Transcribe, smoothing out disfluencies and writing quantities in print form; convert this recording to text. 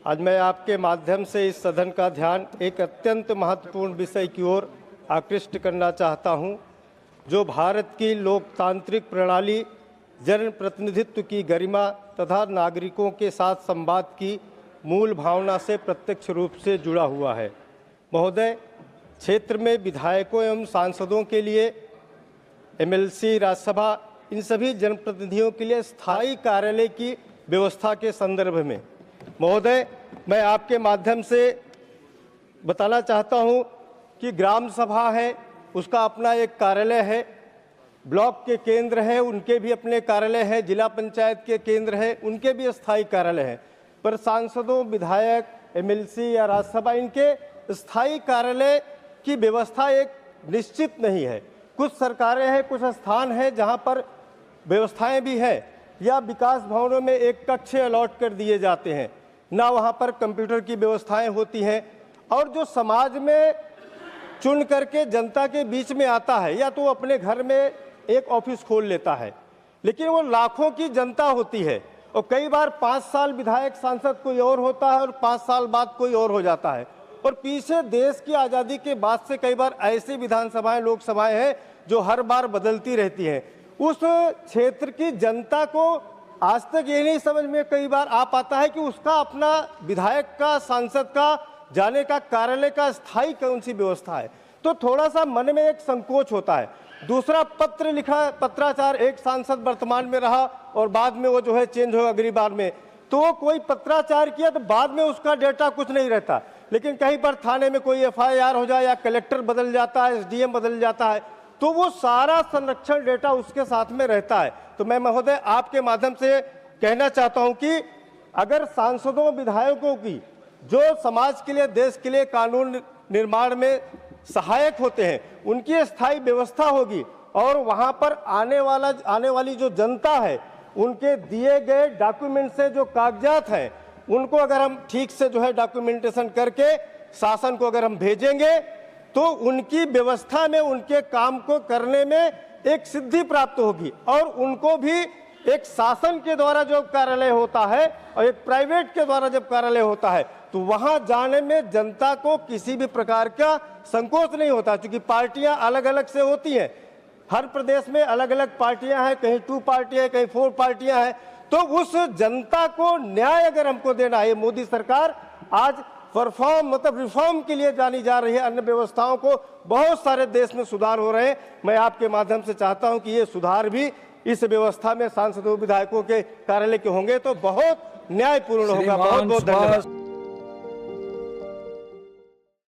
आज मैं आपके माध्यम से इस सदन का ध्यान एक अत्यंत महत्वपूर्ण विषय की ओर आकृष्ट करना चाहता हूं, जो भारत की लोकतांत्रिक प्रणाली, जन प्रतिनिधित्व की गरिमा तथा नागरिकों के साथ संवाद की मूल भावना से प्रत्यक्ष रूप से जुड़ा हुआ है। महोदय, क्षेत्र में विधायकों एवं सांसदों के लिए एमएलसी, राज्यसभा, इन सभी जनप्रतिनिधियों के लिए स्थायी कार्यालय की व्यवस्था के संदर्भ में महोदय, मैं आपके माध्यम से बताना चाहता हूं कि ग्राम सभा है, उसका अपना एक कार्यालय है, ब्लॉक के केंद्र है, उनके भी अपने कार्यालय है, जिला पंचायत के केंद्र है, उनके भी स्थायी कार्यालय है। पर सांसदों, विधायक, एमएलसी या राज्यसभा, इनके स्थायी कार्यालय की व्यवस्था एक निश्चित नहीं है। कुछ सरकारें हैं, कुछ स्थान हैं जहां पर व्यवस्थाएं भी हैं, या विकास भवनों में एक कक्ष अलॉट कर दिए जाते हैं, ना वहां पर कंप्यूटर की व्यवस्थाएं होती हैं। और जो समाज में चुन करके जनता के बीच में आता है, या तो अपने घर में एक ऑफिस खोल लेता है, लेकिन वो लाखों की जनता होती है और कई बार 5 साल विधायक सांसद कोई और होता है और 5 साल बाद कोई और हो जाता है। और पीछे देश की आज़ादी के बाद से कई बार ऐसी विधानसभाएं, लोकसभाएं हैं जो हर बार बदलती रहती हैं। उस क्षेत्र की जनता को आज तक ये नहीं समझ में कई बार आ पाता है कि उसका अपना विधायक का, सांसद का जाने का कार्यालय का स्थायी कौन सी व्यवस्था है। तो थोड़ा सा मन में एक संकोच होता है। दूसरा, पत्र लिखा, पत्राचार, एक सांसद वर्तमान में रहा और बाद में वो जो है चेंज हो अगली बार में, तो वो कोई पत्राचार किया तो बाद में उसका डेटा कुछ नहीं रहता। लेकिन कहीं पर थाने में कोई एफआईआर हो जाए या कलेक्टर बदल जाता है, एसडीएम बदल जाता है, तो वो सारा संरक्षण डेटा उसके साथ में रहता है। तो मैं महोदय आपके माध्यम से कहना चाहता हूं कि अगर सांसदों, विधायकों की जो समाज के लिए, देश के लिए कानून निर्माण में सहायक होते हैं, उनकी स्थायी व्यवस्था होगी और वहां पर आने वाली जो जनता है, उनके दिए गए डॉक्यूमेंट से जो कागजात हैं, उनको अगर हम ठीक से जो है डॉक्यूमेंटेशन करके शासन को अगर हम भेजेंगे, तो उनकी व्यवस्था में, उनके काम को करने में एक सिद्धि प्राप्त होगी। और उनको भी एक शासन के द्वारा जो कार्यालय होता है और एक प्राइवेट के द्वारा जब कार्यालय होता है, तो वहां जाने में जनता को किसी भी प्रकार का संकोच नहीं होता, क्योंकि पार्टियां अलग अलग से होती हैं। हर प्रदेश में अलग अलग पार्टियां हैं, कहीं 2 पार्टियां हैं, कहीं 4 पार्टियां हैं। तो उस जनता को न्याय अगर हमको देना है, मोदी सरकार आज रिफॉर्म के लिए जानी जा रही है। अन्य व्यवस्थाओं को बहुत सारे देश में सुधार हो रहे हैं। मैं आपके माध्यम से चाहता हूं कि ये सुधार भी इस व्यवस्था में सांसदों, विधायकों के कार्यालय के होंगे तो बहुत न्यायपूर्ण होगा। बहुत बहुत धन्यवाद।